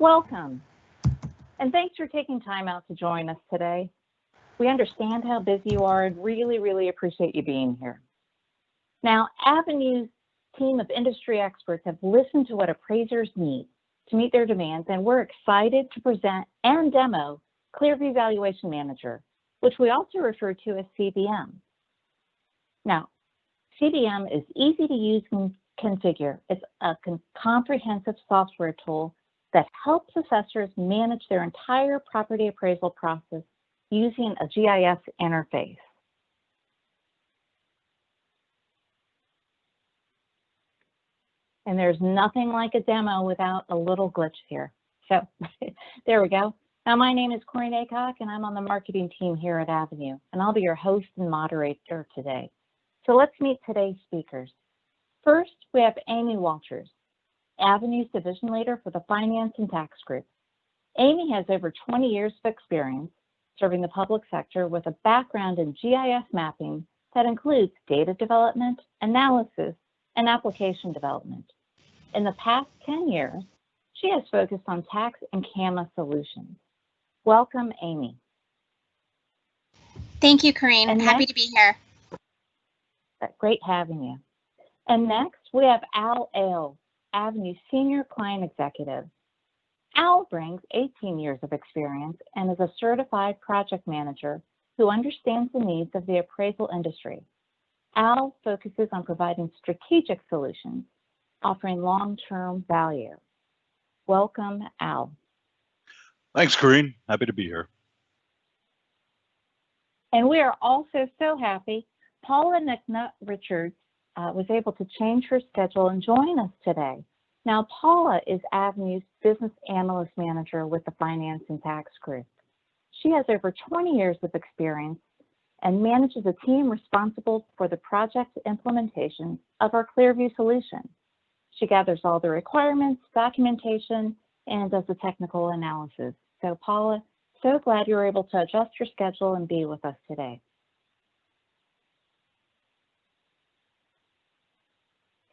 Welcome, and thanks for taking time out to join us today. We understand how busy you are and really appreciate you being here. Now, Avenu's team of industry experts have listened to what appraisers need to meet their demands, and we're excited to present and demo Clearview Valuation Manager, which we also refer to as CVM. Now, CVM is easy to use and configure. It's a comprehensive software tool that helps assessors manage their entire property appraisal process using a GIS interface. And there's nothing like a demo without a little glitch here. So there we go. Now, my name is Corinne Aycock, and I'm on the marketing team here at Avenu, and I'll be your host and moderator today. So let's meet today's speakers. First, we have Amy Walters, Avenue's division leader for the Finance and Tax Group. Amy has over 20 years of experience serving the public sector with a background in GIS mapping that includes data development, analysis, and application development. In the past 10 years, she has focused on tax and CAMA solutions. Welcome, Amy. Thank you, Corinne. I'm happy to be here. Great having you. And next, we have Al Ailes, Avenue's Senior Client Executive. Al brings 18 years of experience and is a certified project manager who understands the needs of the appraisal industry. Al focuses on providing strategic solutions, offering long-term value. Welcome, Al. Thanks, Corinne. Happy to be here. And we are also so happy Paula Nicknut-Richards was able to change her schedule and join us today. Now, Paula is Avenue's Business Analyst Manager with the Finance and Tax Group. She has over 20 years of experience and manages a team responsible for the project implementation of our Clearview solution. She gathers all the requirements, documentation, and does the technical analysis. So, Paula, so glad you were able to adjust your schedule and be with us today.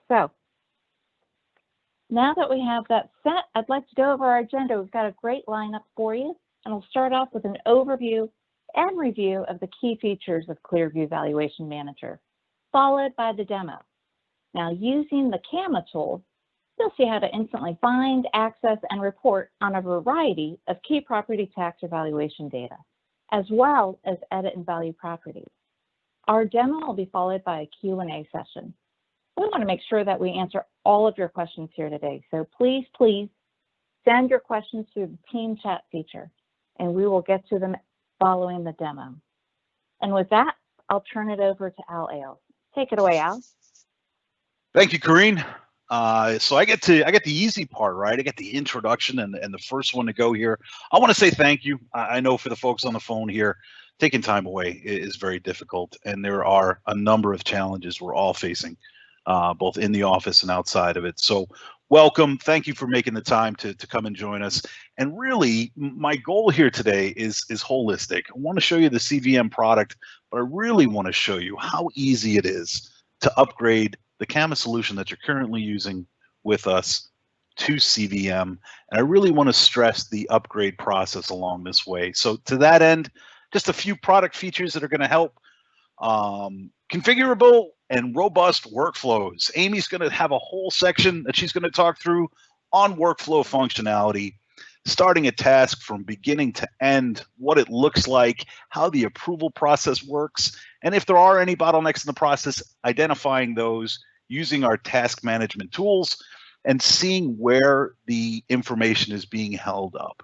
So, now that we have that set, I'd like to go over our agenda. We've got a great lineup for you, and we'll start off with an overview and review of the key features of Clearview Valuation Manager, followed by the demo. Now, using the CAMA tool, you'll see how to instantly find, access, and report on a variety of key property tax evaluation data, as well as edit and value properties. Our demo will be followed by a Q&A session. We want to make sure that we answer all of your questions here today. So please send your questions through the team chat feature, and we will get to them following the demo. And with that, I'll turn it over to Al Ailes. Take it away, Al. Thank you, Corinne. So I get the easy part, right? I get the introduction and the first one to go here. I want to say thank you. I know for the folks on the phone here, taking time away is very difficult, and there are a number of challenges we're all facing, both in the office and outside of it. So welcome. Thank you for making the time to come and join us. And really, my goal here today is holistic. I want to show you the CVM product, but I really want to show you how easy it is to upgrade the CAMA solution that you're currently using with us to CVM. And I really want to stress the upgrade process along this way. So to that end, just a few product features that are going to help. Configurable and robust workflows. Amy's going to have a whole section that she's going to talk through on workflow functionality, starting a task from beginning to end, what it looks like, how the approval process works, and if there are any bottlenecks in the process, identifying those using our task management tools and seeing where the information is being held up.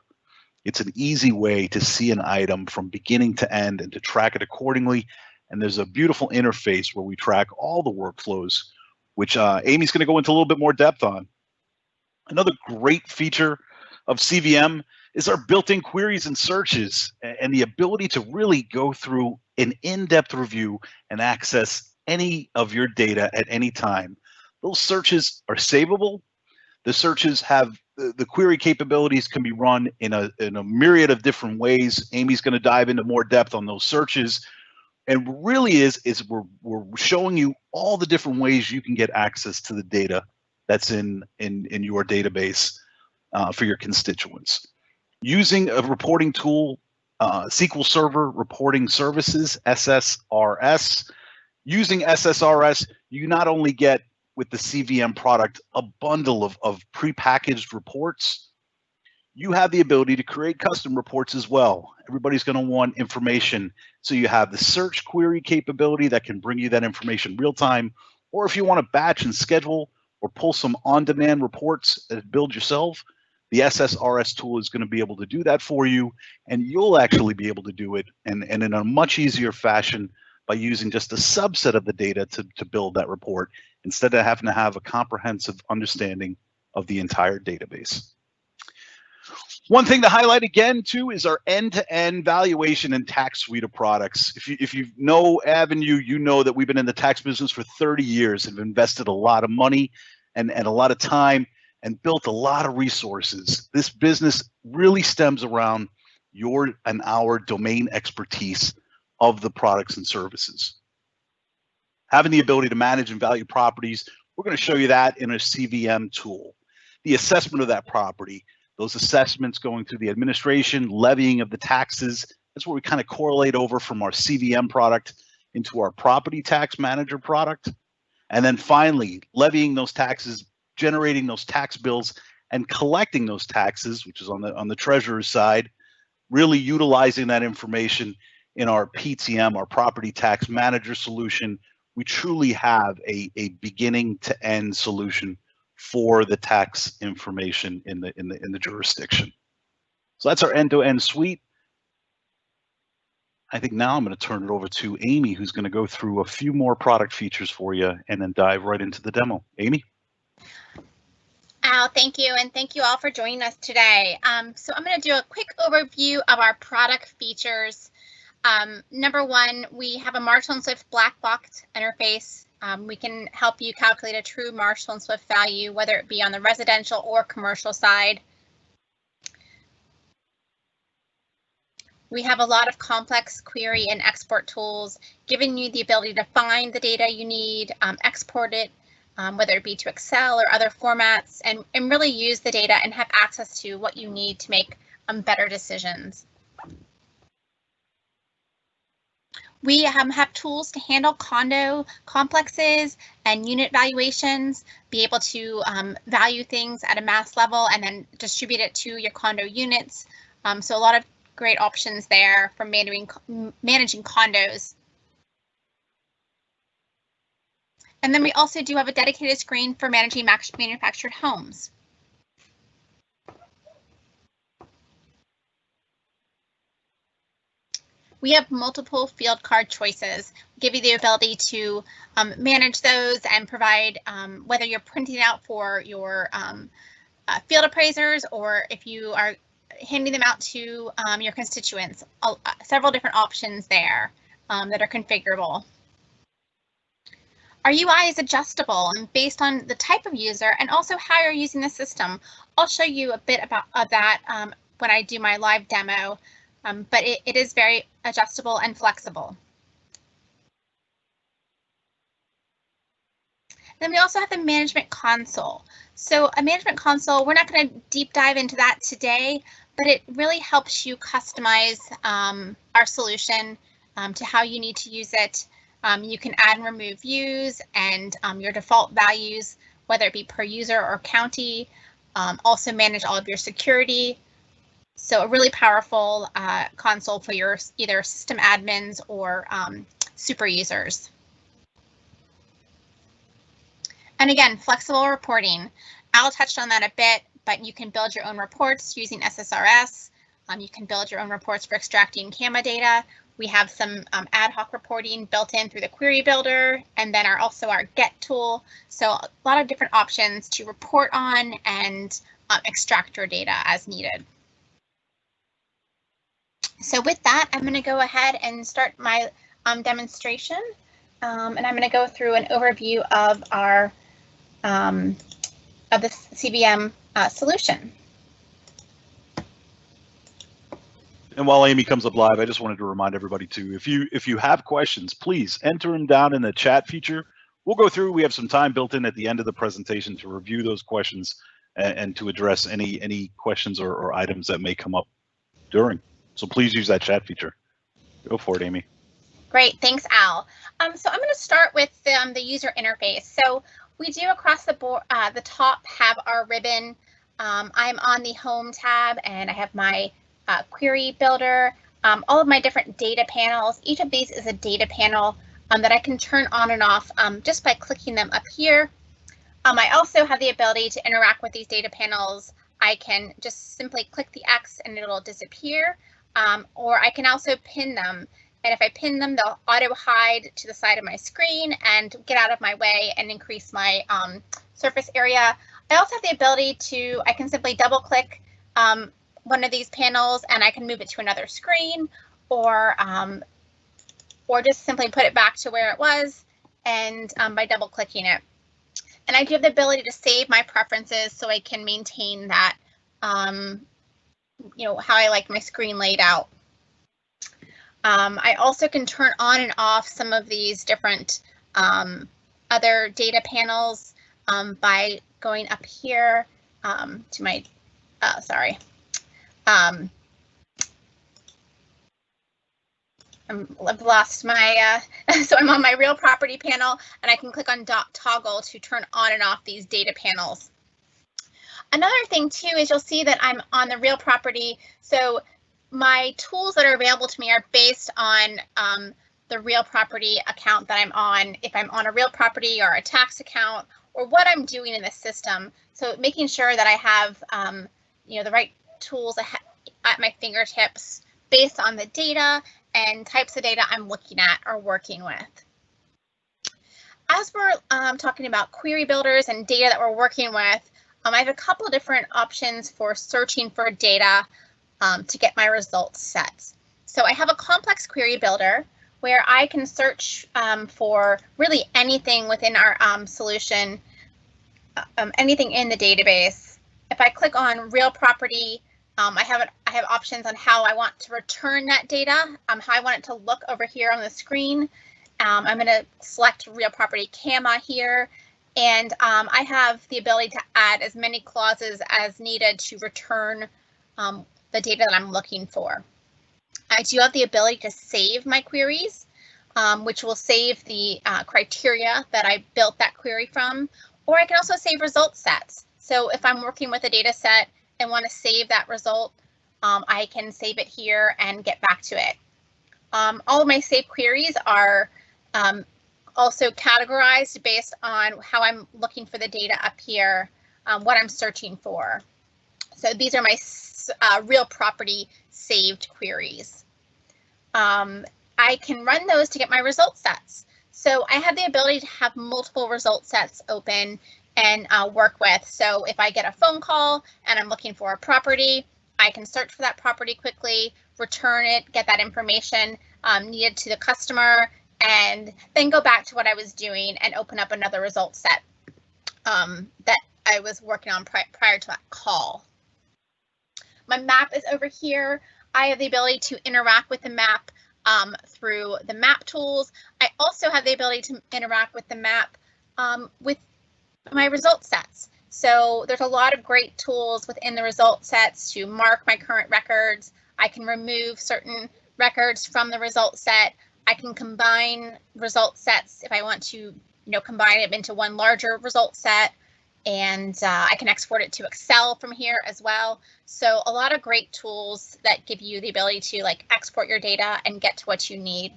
It's an easy way to see an item from beginning to end and to track it accordingly. And there's a beautiful interface where we track all the workflows, which Amy's going to go into a little bit more depth on. Another great feature of CVM is our built-in queries and searches and the ability to really go through an in-depth review and access any of your data at any time. Those searches are savable. The searches have the query capabilities can be run in a myriad of different ways. Amy's going to dive into more depth on those searches. And really we're showing you all the different ways you can get access to the data that's in your database. for your constituents. Using a reporting tool, SQL Server Reporting Services, SSRS. Using SSRS, you not only get with the CVM product a bundle of prepackaged reports, you have the ability to create custom reports as well. Everybody's going to want information, so you have the search query capability that can bring you that information real time, or if you want to batch and schedule or pull some on-demand reports that build yourself, the SSRS tool is going to be able to do that for you, and you'll actually be able to do it and in a much easier fashion by using just a subset of the data to build that report instead of having to have a comprehensive understanding of the entire database. One thing to highlight again too is our end-to-end valuation and tax suite of products. If you know Avenu, you know that we've been in the tax business for 30 years and invested a lot of money and a lot of time and built a lot of resources. This business really stems around your and our domain expertise of the products and services. Having the ability to manage and value properties, we're going to show you that in a CVM tool. The assessment of that property, those assessments going through the administration, levying of the taxes, that's where we kind of correlate over from our CVM product into our property tax manager product. And then finally, levying those taxes, generating those tax bills and collecting those taxes, which is on the treasurer's side, really utilizing that information in our PTM, our property tax manager solution. We truly have a beginning to end solution for the tax information in the jurisdiction. So that's our end-to-end suite. I think now I'm going to turn it over to Amy, who's going to go through a few more product features for you and then dive right into the demo. Amy? Al, thank you, and thank you all for joining us today. So I'm going to do a quick overview of our product features. Number one, we have a Marshall & Swift black box interface. We can help you calculate a true Marshall & Swift value, whether it be on the residential or commercial side. We have a lot of complex query and export tools, giving you the ability to find the data you need, export it, whether it be to Excel or other formats, and really use the data and have access to what you need to make better decisions. We have tools to handle condo complexes and unit valuations, be able to value things at a mass level and then distribute it to your condo units. So a lot of great options there for managing condos. And then we also do have a dedicated screen for managing manufactured homes. We have multiple field card choices, give you the ability to manage those and provide whether you're printing out for your field appraisers or if you are handing them out to your constituents. Several different options there that are configurable. Our UI is adjustable and based on the type of user and also how you're using the system. I'll show you a bit of that when I do my live demo. But it is very adjustable and flexible. Then we also have the management console. So a management console, we're not going to deep dive into that today, but it really helps you customize our solution to how you need to use it. You can add and remove views and your default values, whether it be per user or county. Also manage all of your security. So a really powerful console for your either system admins or super users. And again, flexible reporting. Al touched on that a bit, but you can build your own reports using SSRS. You can build your own reports for extracting CAMA data. We have some ad hoc reporting built in through the query builder, and then also our get tool. So a lot of different options to report on and extract your data as needed. So with that, I'm going to go ahead and start my demonstration, and I'm going to go through an overview of our of the CVM solution. And while Amy comes up live, I just wanted to remind everybody too, if you have questions, please enter them down in the chat feature. We'll go through. We have some time built in at the end of the presentation to review those questions and to address any questions or items that may come up during. So please use that chat feature. Go for it, Amy. Great, thanks, Al. So I'm going to start with the user interface. So we do across the board, the top have our ribbon. I'm on the Home tab, and I have my query builder, all of my different data panels. Each of these is a data panel that I can turn on and off just by clicking them up here. I also have the ability to interact with these data panels. I can just simply click the X and it'll disappear, or I can also pin them. And if I pin them, they'll auto hide to the side of my screen and get out of my way and increase my surface area. I also have the ability to, I can simply double click one of these panels and I can move it to another screen, or just simply put it back to where it was, and by double clicking it. And I do have the ability to save my preferences so I can maintain that, you know, how I like my screen laid out. I also can turn on and off some of these different other data panels by going up here to my, sorry. I've lost my, so I'm on my real property panel, and I can click on toggle to turn on and off these data panels. Another thing too is you'll see that I'm on the real property. So my tools that are available to me are based on the real property account that I'm on, if I'm on a real property or a tax account, or what I'm doing in the system. So making sure that I have you know, the right tools at my fingertips based on the data and types of data I'm looking at or working with. As we're talking about query builders and data that we're working with, I have a couple of different options for searching for data to get my results sets. So I have a complex query builder where I can search for really anything within our solution, anything in the database. If I click on real property, I have options on how I want to return that data, how I want it to look over here on the screen. I'm going to select real property CAMA here, and I have the ability to add as many clauses as needed to return the data that I'm looking for. I do have the ability to save my queries, which will save the criteria that I built that query from, or I can also save result sets. So if I'm working with a data set and want to save that result, I can save it here and get back to it. All of my saved queries are also categorized based on how I'm looking for the data up here, what I'm searching for. So these are my real property saved queries. I can run those to get my result sets. So I have the ability to have multiple result sets open and work with. So if I get a phone call and I'm looking for a property, I can search for that property quickly, return it, get that information needed to the customer, and then go back to what I was doing and open up another result set that I was working on prior to that call. My map is over here. I have the ability to interact with the map through the map tools. I also have the ability to interact with the map with my result sets. So there's a lot of great tools within the result sets to mark my current records. I can remove certain records from the result set. I can combine result sets if I want to, combine them into one larger result set, and I can export it to Excel from here as well. So a lot of great tools that give you the ability to export your data and get to what you need.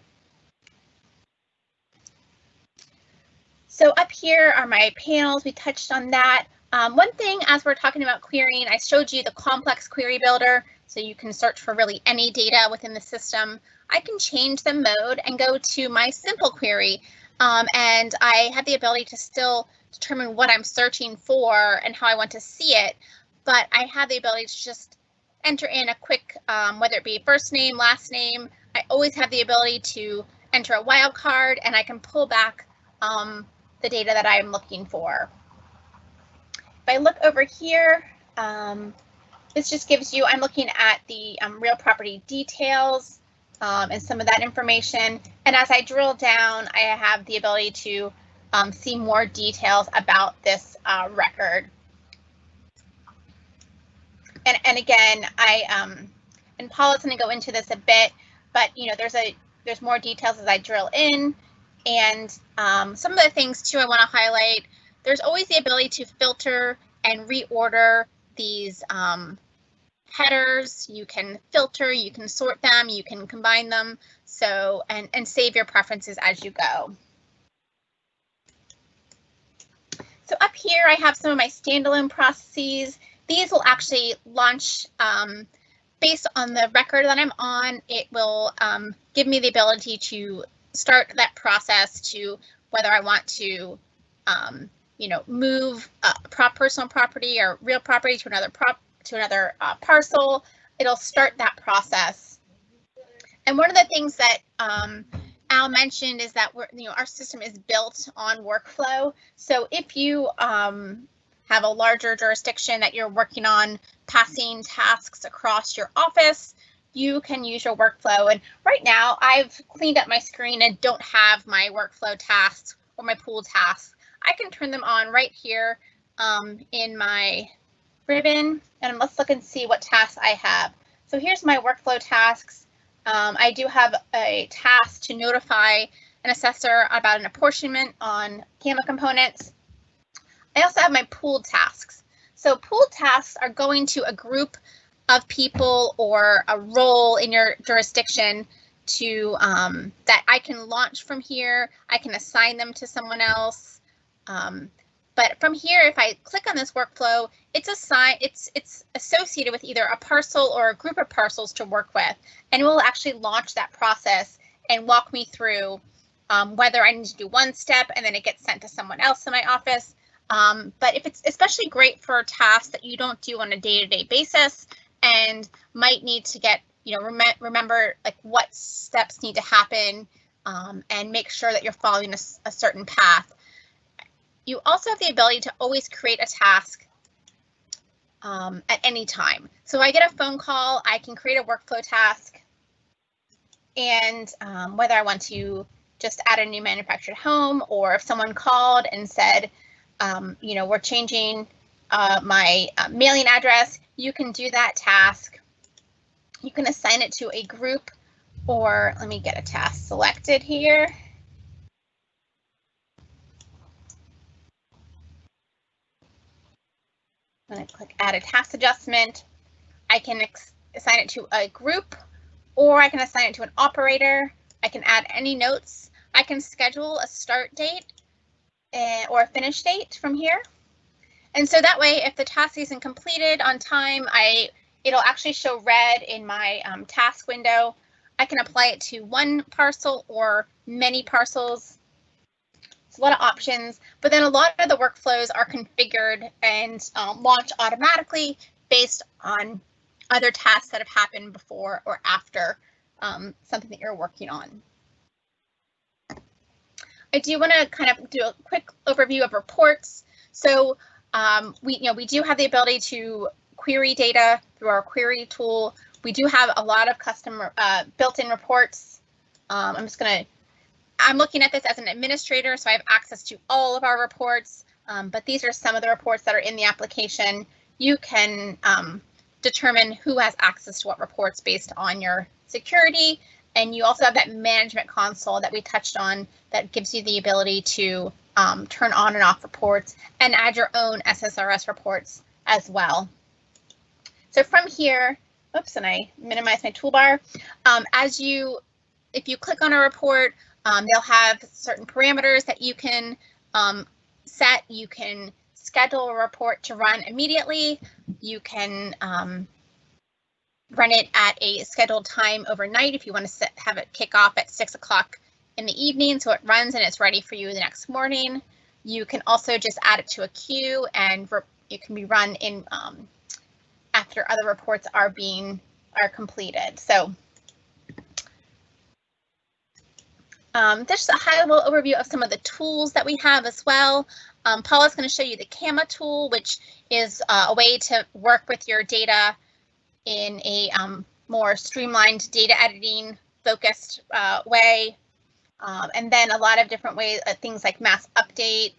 So up here are my panels. We touched on that. One thing as we're talking about querying, I showed you the complex query builder, so you can search for really any data within the system. I can change the mode and go to my simple query, and I have the ability to still determine what I'm searching for and how I want to see it, but I have the ability to just enter in a quick, whether it be first name, last name. I always have the ability to enter a wildcard, and I can pull back the data that I'm looking for. If I look over here, this just gives you, I'm looking at the real property details and some of that information. And as I drill down, I have the ability to see more details about this record. and again, and Paula's going to go into this a bit, but there's more details as I drill in, and some of the things too I want to highlight. There's always the ability to filter and reorder these headers. You can filter, you can sort them, you can combine them, so and save your preferences as you go. So up here I have some of my standalone processes. These will actually launch based on the record that I'm on. It will give me the ability to start that process to whether I want to move personal property or real property to another parcel. It'll start that process. And one of the things that Al mentioned is that our system is built on workflow. So if you have a larger jurisdiction that you're working on passing tasks across your office, you can use your workflow. And right now I've cleaned up my screen and don't have my workflow tasks or my pool tasks. I can turn them on right here in my ribbon, and let's look and see what tasks I have. So here's my workflow tasks. I do have a task to notify an assessor about an apportionment on CAMA components. I also have my pooled tasks. So pooled tasks are going to a group of people or a role in your jurisdiction to that I can launch from here. I can assign them to someone else. But from here, if I click on this workflow, it's associated with either a parcel or a group of parcels to work with, and it will actually launch that process and walk me through whether I need to do one step and then it gets sent to someone else in my office. But if it's especially great for tasks that you don't do on a day-to-day basis and might need to get, remember like what steps need to happen and make sure that you're following a certain path. You also have the ability to always create a task at any time. So if I get a phone call, I can create a workflow task, and whether I want to just add a new manufactured home, or if someone called and said, we're changing my mailing address, you can do that task. You can assign it to a group, or let me get a task selected here. I'm going to click add a task adjustment. I can assign it to a group, or I can assign it to an operator. I can add any notes. I can schedule a start date or a finish date from here. And so that way, if the task isn't completed on time, it'll actually show red in my task window. I can apply it to one parcel or many parcels. It's a lot of options, but then a lot of the workflows are configured and launch automatically based on other tasks that have happened before or after something that you're working on. I do want to kind of do a quick overview of reports. So we do have the ability to query data through our query tool. We do have a lot of custom built-in reports. I'm looking at this as an administrator, so I have access to all of our reports, but these are some of the reports that are in the application. You can determine who has access to what reports based on your security, and you also have that management console that we touched on that gives you the ability to turn on and off reports and add your own SSRS reports as well. So from here, oops, and I minimize my toolbar. If you click on a report, they'll have certain parameters that you can set. You can schedule a report to run immediately. You can run it at a scheduled time overnight if you want to have it kick off at 6 o'clock in the evening, so it runs and it's ready for you the next morning. You can also just add it to a queue, and it can be run in after other reports are completed. So just a high-level overview of some of the tools that we have as well. Paula's going to show you the CAMA tool, which is a way to work with your data in a more streamlined data editing focused way. And then a lot of different ways, things like mass update.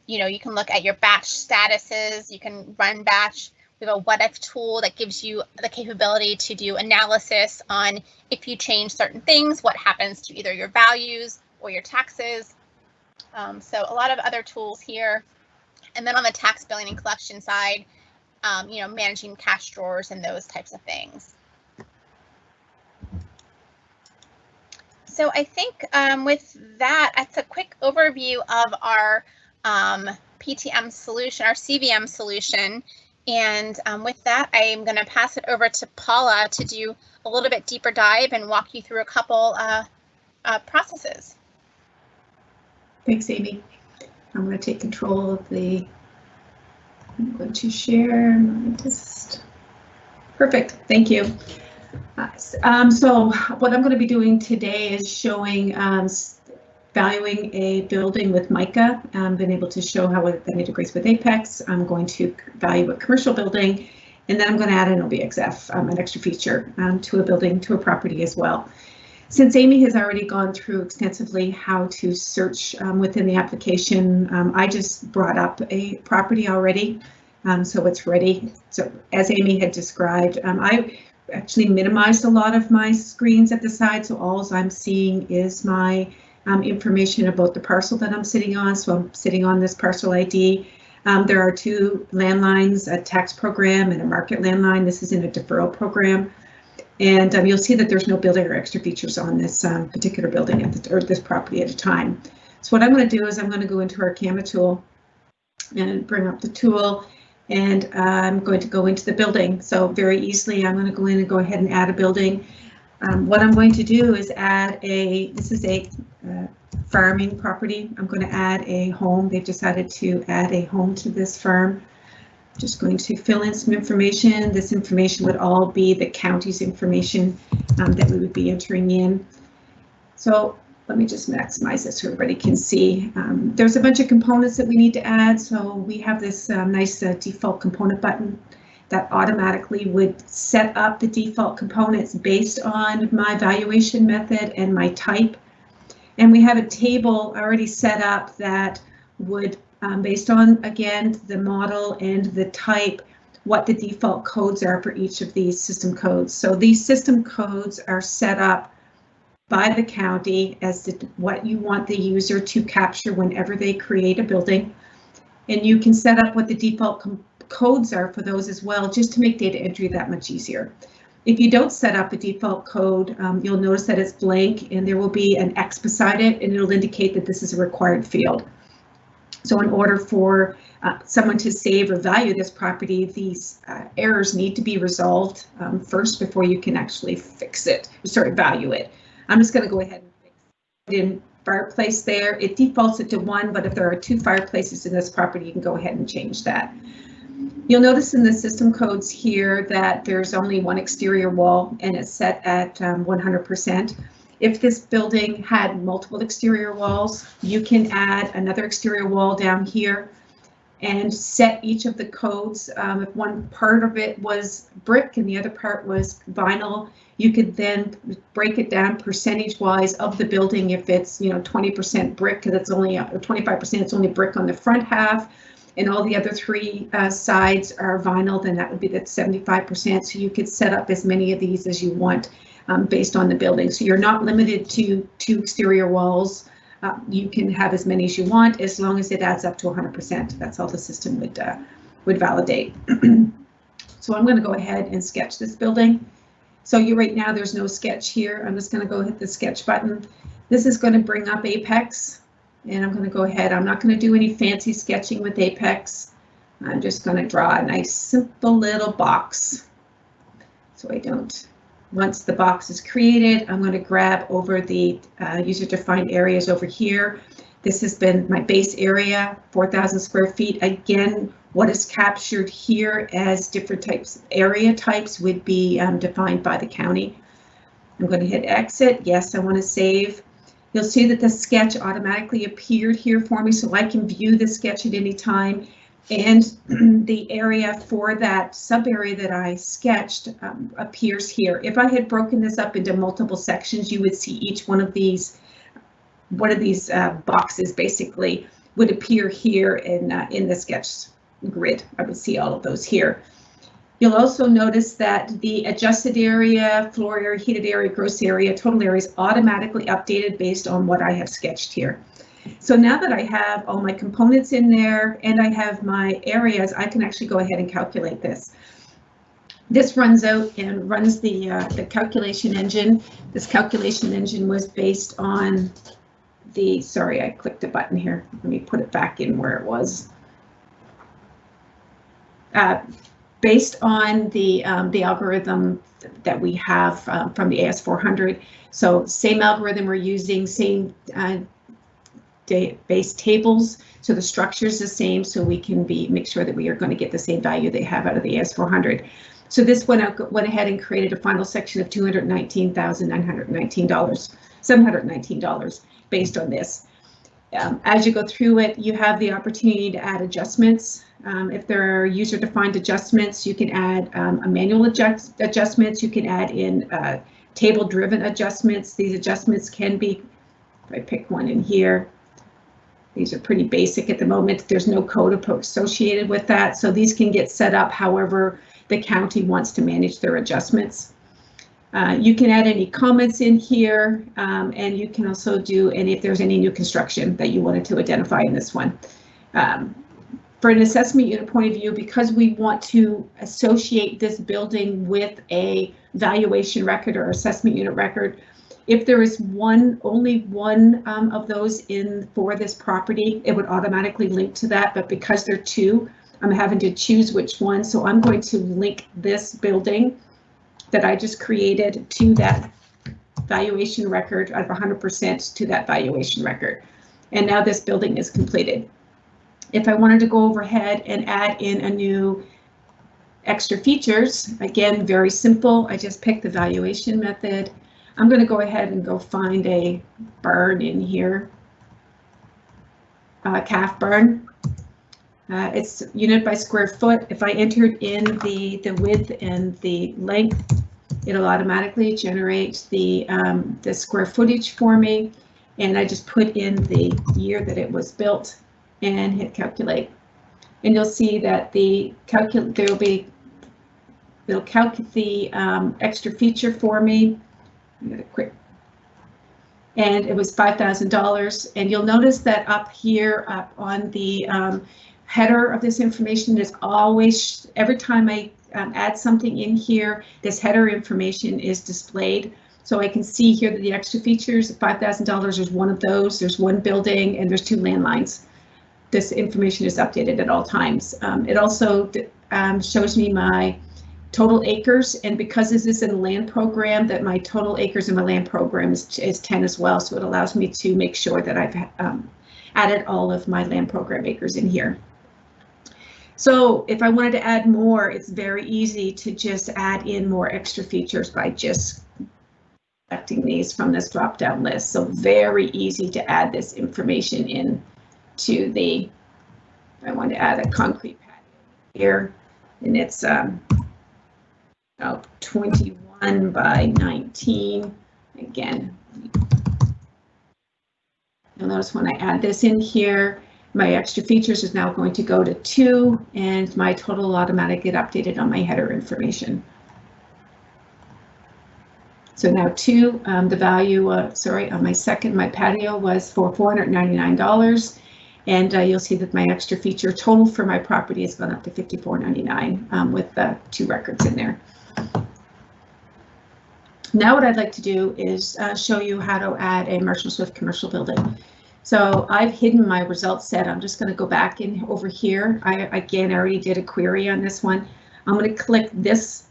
You can look at your batch statuses. You can run batch. We have a what if tool that gives you the capability to do analysis on if you change certain things, what happens to either your values or your taxes. So a lot of other tools here. And then on the tax billing and collection side, you know, managing cash drawers and those types of things. So I think with that, that's a quick overview of our PTM solution, our CVM solution. And with that, I'm going to pass it over to Paula to do a little bit deeper dive and walk you through a couple processes. Thanks, Amy. I'm going to take control of I'm going to share my perfect. Thank you. So what I'm going to be doing today is showing valuing a building with MICA. Been able to show how it integrates with Apex. I'm going to value a commercial building, and then I'm going to add an OBXF, an extra feature to a building, to a property as well. Since Amy has already gone through extensively how to search within the application, I just brought up a property already, so it's ready. So as Amy had described, I actually minimized a lot of my screens at the side, so all I'm seeing is my information about the parcel that I'm sitting on. So I'm sitting on this parcel ID. There are two landlines, a tax program and a market landline. This is in a deferral program. And you'll see that there's no building or extra features on this particular building or this property at a time. So what I'm going to do is I'm going to go into our CAMA tool and bring up the tool, and I'm going to go into the building. So very easily, I'm going to go in and go ahead and add a building. What I'm going to do is add this is a farming property. I'm going to add a home. They've decided to add a home to this farm. Just going to fill in some information. This information would all be the county's information that we would be entering in. So let me just maximize this so everybody can see. There's a bunch of components that we need to add. So we have this nice default component button that automatically would set up the default components based on my valuation method and my type. And we have a table already set up that would based on, again, the model and the type, what the default codes are for each of these system codes. So these system codes are set up by the county as what you want the user to capture whenever they create a building. And you can set up what the default codes are for those as well, just to make data entry that much easier. If you don't set up a default code, you'll notice that it's blank and there will be an X beside it, and it'll indicate that this is a required field. So in order for someone to save or value this property, these errors need to be resolved first before you can actually fix it, value it. I'm just going to go ahead and fix it in fireplace there. It defaults it to 1, but if there are 2 fireplaces in this property, you can go ahead and change that. You'll notice in the system codes here that there's only 1 exterior wall and it's set at 100%. If this building had multiple exterior walls, you can add another exterior wall down here and set each of the codes. If one part of it was brick and the other part was vinyl, you could then break it down percentage-wise of the building. If it's 20% brick, because it's only 25%, it's only brick on the front half, and all the other 3 sides are vinyl, then that would be that 75%. So you could set up as many of these as you want. Based on the building. So you're not limited to 2 exterior walls. You can have as many as you want, as long as it adds up to 100%. That's how the system would validate. So I'm going to go ahead and sketch this building. So right now there's no sketch here. I'm just going to go hit the sketch button. This is going to bring up Apex, and I'm going to go ahead. I'm not going to do any fancy sketching with Apex. I'm just going to draw a nice simple little box so I don't. Once the box is created, I'm going to grab over the user-defined areas over here. This has been my base area, 4,000 square feet. Again, what is captured here as different types, area types, would be defined by the county. I'm going to hit exit. Yes, I want to save. You'll see that the sketch automatically appeared here for me, so I can view the sketch at any time. And the area for that sub area that I sketched appears here. If I had broken this up into multiple sections, you would see each one of these boxes basically would appear here in the sketch grid. I would see all of those here. You'll also notice that the adjusted area, floor area, heated area, gross area, total area is automatically updated based on what I have sketched here. So now that I have all my components in there and I have my areas, I can actually go ahead and calculate this. This runs out and runs the calculation engine. This calculation engine was based on the, sorry, I clicked a button here. Let me put it back in where it was. Based on the algorithm that we have from the AS400. So same algorithm we're using, same base tables. So the structure is the same, so we can make sure that we are going to get the same value they have out of the AS400. So this went ahead and created a final section of $219,919, $719 based on this. As you go through it, you have the opportunity to add adjustments. If there are user-defined adjustments, you can add a manual adjustments. You can add in table-driven adjustments. These adjustments can be, if I pick one in here, these are pretty basic at the moment. There's no code associated with that. So these can get set up however the county wants to manage their adjustments. You can add any comments in here, and you can also do any if there's any new construction that you wanted to identify in this one. For an assessment unit point of view, because we want to associate this building with a valuation record or assessment unit record, if there is only one of those for this property, it would automatically link to that. But because there are two, I'm having to choose which one. So I'm going to link this building that I just created to that valuation record of 100% to that valuation record. And now this building is completed. If I wanted to go overhead and add in a new extra features, again, very simple. I just pick the valuation method. I'm going to go ahead and go find a barn in here, calf barn. It's unit by square foot. If I entered in the width and the length, it'll automatically generate the square footage for me. And I just put in the year that it was built and hit calculate. And you'll see that it'll calculate the extra feature for me. I'm gonna quick. And it was $5,000. And you'll notice that up here, up on the header of this information is always, every time I add something in here, this header information is displayed. So I can see here that the extra features, $5,000 is one of those. There's one building and there's two landlines. This information is updated at all times. It also shows me my total acres, and because this is in a land program, that my total acres in my land program is 10 as well. So it allows me to make sure that I've added all of my land program acres in here. So if I wanted to add more, it's very easy to just add in more extra features by just selecting these from this drop-down list. So very easy to add this information in to the, I want to add a concrete patio here, and it's 21 by 19. Again, you'll notice when I add this in here, my extra features is now going to go to 2, and my total will automatically get updated on my header information. So now 2, the value, on my patio was for $499. And you'll see that my extra feature total for my property has gone up to $54.99 with the 2 records in there. Now what I'd like to do is show you how to add a Marshall Swift commercial building. So I've hidden my results set. I'm just going to go back in over here. I already did a query on this one. I'm going to click this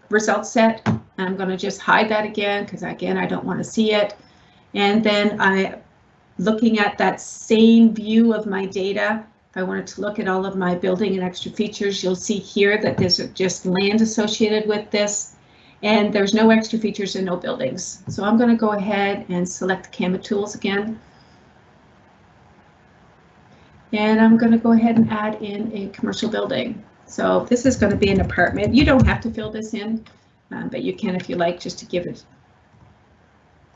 result set. I'm going to just hide that again because again I don't want to see it. And then looking at that same view of my data, if I wanted to look at all of my building and extra features, you'll see here that there's just land associated with this, and there's no extra features and no buildings. So I'm going to go ahead and select CAMA tools again. And I'm going to go ahead and add in a commercial building. So this is going to be an apartment. You don't have to fill this in, but you can if you like, just to give it.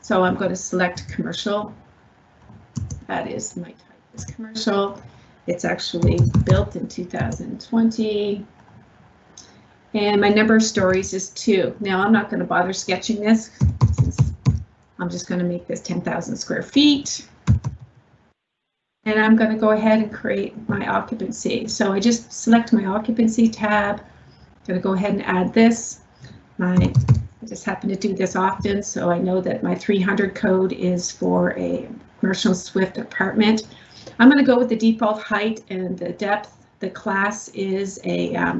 So I'm going to select commercial. That is my type is commercial. It's actually built in 2020. And my number of stories is 2. Now I'm not going to bother sketching this, since I'm just going to make this 10,000 square feet. And I'm going to go ahead and create my occupancy. So I just select my occupancy tab. I'm going to go ahead and add this. I just happen to do this often, so I know that my 300 code is for a commercial Swift apartment. I'm going to go with the default height and the depth. The class is A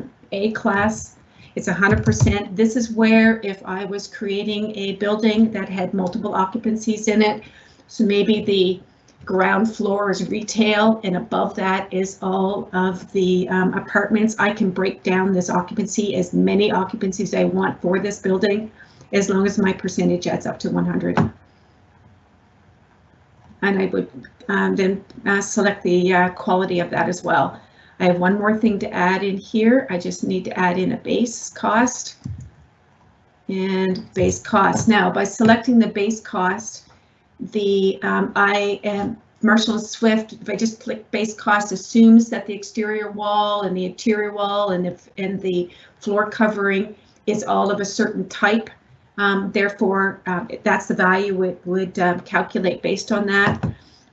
class. It's 100%. This is where if I was creating a building that had multiple occupancies in it, so maybe the ground floor is retail and above that is all of the apartments, I can break down this occupancy as many occupancies I want for this building, as long as my percentage adds up to 100. And I would then select the quality of that as well. I have one more thing to add in here. I just need to add in a base cost and base cost. Now, by selecting the base cost, Marshall and Swift, if I just click base cost, assumes that the exterior wall and the interior wall and the floor covering is all of a certain type. Therefore, that's the value it would calculate based on that.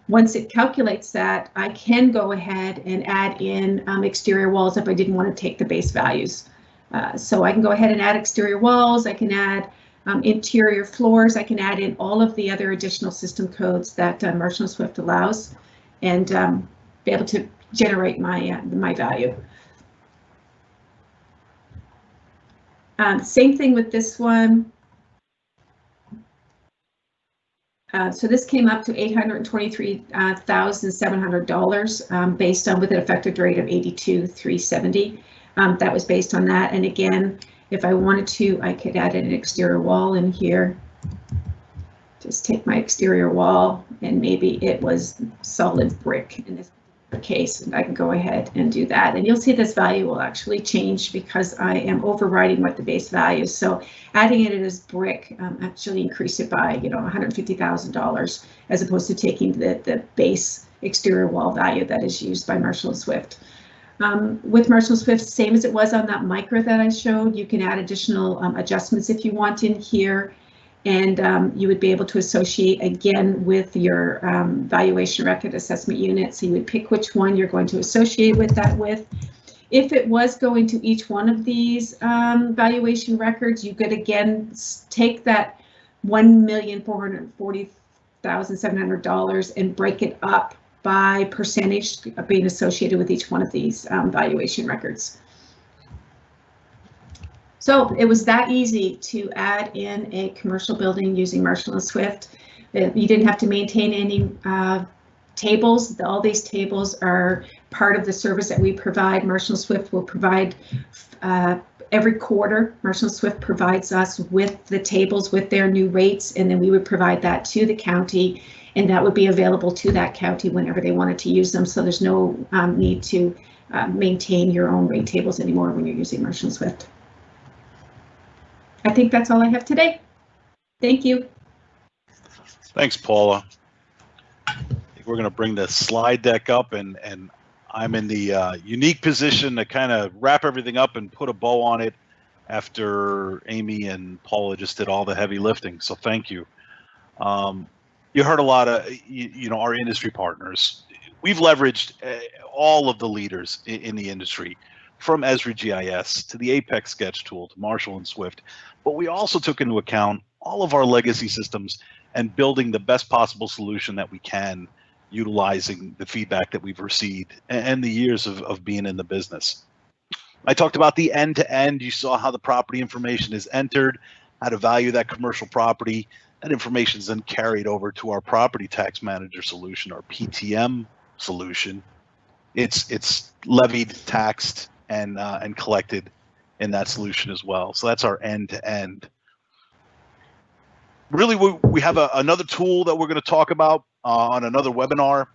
Once it calculates that, I can go ahead and add in exterior walls if I didn't want to take the base values. So I can go ahead and add exterior walls. I can add interior floors. I can add in all of the other additional system codes that Marshall & Swift allows, and be able to generate my value. Same thing with this one. So this came up to $823,700 based on with an effective rate of 82,370. That was based on that. And again, if I wanted to, I could add an exterior wall in here. Just take my exterior wall, and maybe it was solid brick in this case, and I can go ahead and do that. And you'll see this value will actually change because I am overriding what the base value is. So adding it as brick actually increase it by $150,000 as opposed to taking the base exterior wall value that is used by Marshall & Swift. With Marshall & Swift, same as it was on that micro that I showed, you can add additional adjustments if you want in here, and you would be able to associate again with your valuation record assessment unit. So you would pick which one you're going to associate with that with. If it was going to each one of these valuation records, you could again take that $1,440,700 and break it up by percentage being associated with each one of these valuation records. So it was that easy to add in a commercial building using Marshall & Swift. You didn't have to maintain any tables. All these tables are part of the service that we provide. Marshall & Swift will provide every quarter. Marshall & Swift provides us with the tables with their new rates, and then we would provide that to the county, and that would be available to that county whenever they wanted to use them. So there's no need to maintain your own rate tables anymore when you're using Marshall & Swift. I think that's all I have today. Thank you. Thanks, Paula. I think we're going to bring the slide deck up, and I'm in the unique position to kind of wrap everything up and put a bow on it after Amy and Paula just did all the heavy lifting. So thank you. You heard a lot of, our industry partners. We've leveraged all of the leaders in the industry, from Esri GIS to the Apex Sketch tool to Marshall & Swift, but we also took into account all of our legacy systems and building the best possible solution that we can, utilizing the feedback that we've received and the years of being in the business. I talked about the end-to-end. You saw how the property information is entered, how to value that commercial property. That information is then carried over to our property tax manager solution, our PTM solution. It's levied, taxed, and collected in that solution as well. So that's our end-to-end. Really, we have another tool that we're going to talk about on another webinar.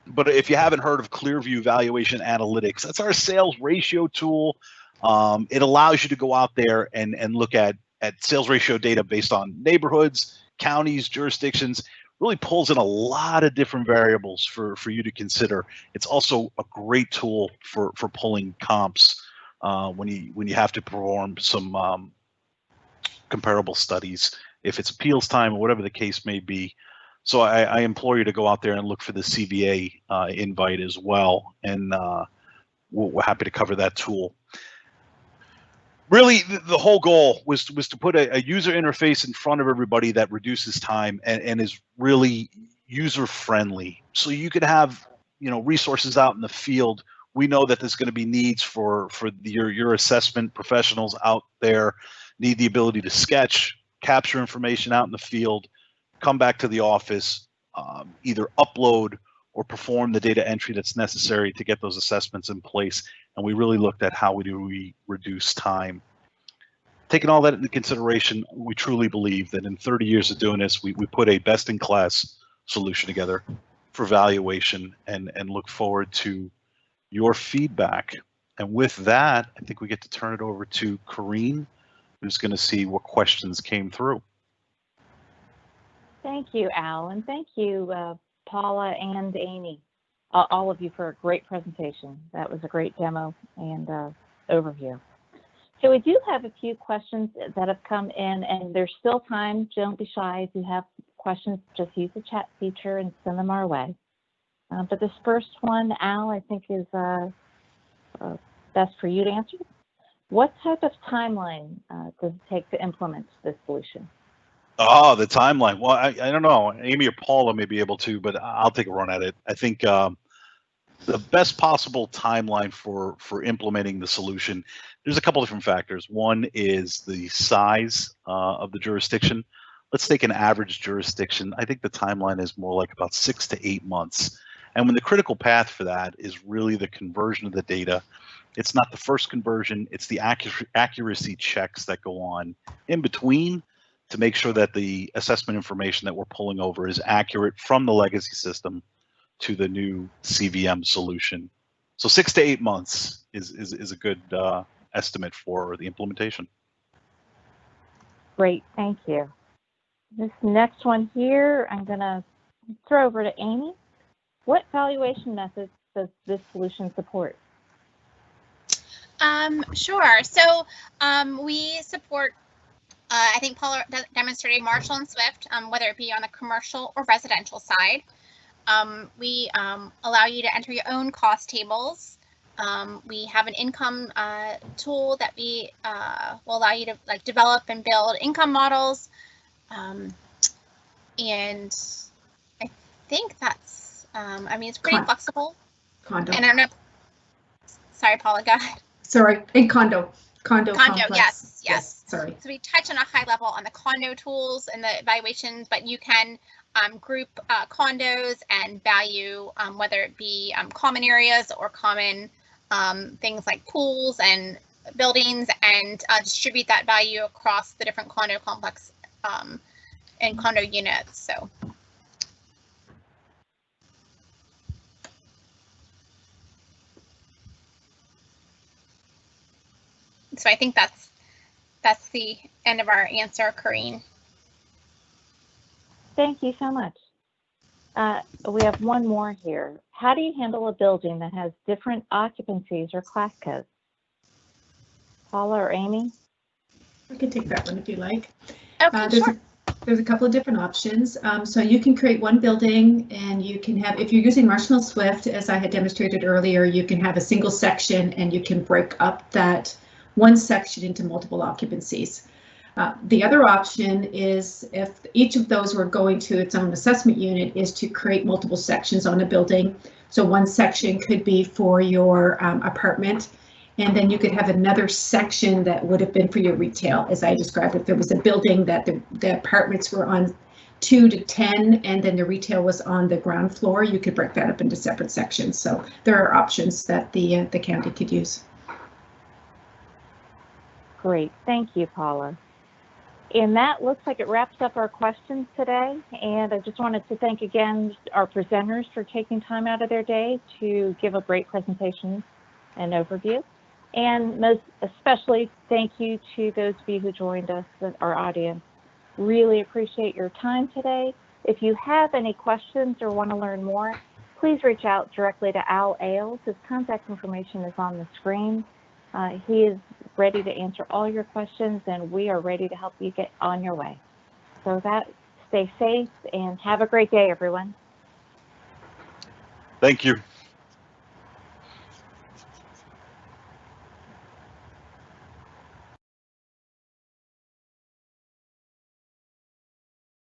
But if you haven't heard of Clearview Valuation Analytics, that's our sales ratio tool. It allows you to go out there and look at sales ratio data based on neighborhoods, counties, jurisdictions, really pulls in a lot of different variables for you to consider. It's also a great tool for pulling comps when you have to perform some comparable studies, if it's appeals time or whatever the case may be. So I implore you to go out there and look for the CVA invite as well, and we're happy to cover that tool. Really, the whole goal was to put a user interface in front of everybody that reduces time and is really user friendly. So you could have, you know, resources out in the field. We know that there's going to be needs for your assessment professionals out there need the ability to sketch, capture information out in the field, come back to the office, either upload or perform the data entry that's necessary to get those assessments in place. And we really looked at how we reduce time. Taking all that into consideration, we truly believe that in 30 years of doing this, we put a best-in-class solution together for valuation, and look forward to your feedback. And with that, I think we get to turn it over to Corrine, who's going to see what questions came through. Thank you, Al, and thank you, Paula and Amy, all of you, for a great presentation. That was a great demo and overview. So we do have a few questions that have come in, and there's still time. Don't be shy. If you have questions, just use the chat feature and send them our way. But this first one, Al, I think is best for you to answer. What type of timeline does it take to implement this solution? Oh, the timeline. Well, I don't know. Amy or Paula may be able to, but I'll take a run at it. I think the best possible timeline for implementing the solution, there's a couple different factors. One is the size of the jurisdiction. Let's take an average jurisdiction. I think the timeline is more like about 6 to 8 months. And when the critical path for that is really the conversion of the data, it's not the first conversion, it's the accuracy checks that go on in between to make sure that the assessment information that we're pulling over is accurate from the legacy system to the new CVM solution. So 6 to 8 months is a good estimate for the implementation. Great, thank you. This next one here, I'm going to throw over to Amy. What valuation methods does this solution support? Sure. So we support, I think Paula demonstrated Marshall and Swift, whether it be on the commercial or residential side. We allow you to enter your own cost tables. We have an income tool that we will allow you to develop and build income models. And I think that's, I mean, it's pretty flexible. Condo. And I don't know. Sorry, Paula, go ahead. Sorry, and condo complex. Yes. Sorry. So we touch on a high level on the condo tools and the evaluations, but you can group condos and value, whether it be common areas or common things like pools and buildings, and distribute that value across the different condo complex and condo units. So I think that's the end of our answer, Corrine. Thank you so much. We have one more here. How do you handle a building that has different occupancies or class codes? Paula or Amy? I can take that one if you like. Okay, sure. There's a couple of different options. So you can create one building, and you can have, if you're using Marshall and Swift, as I had demonstrated earlier, you can have a single section and you can break up that one section into multiple occupancies. The other option is, if each of those were going to its own assessment unit, is to create multiple sections on a building. So one section could be for your apartment, and then you could have another section that would have been for your retail. As I described, if there was a building that the apartments were on 2 to 10 and then the retail was on the ground floor, you could break that up into separate sections. So there are options that the county could use. Great, thank you, Paula. And that looks like it wraps up our questions today. And I just wanted to thank again our presenters for taking time out of their day to give a great presentation and overview. And most especially, thank you to those of you who joined us, our audience. Really appreciate your time today. If you have any questions or want to learn more, please reach out directly to Al Ailes. His contact information is on the screen. He is ready to answer all your questions, and we are ready to help you get on your way. So stay safe and have a great day, everyone. Thank you.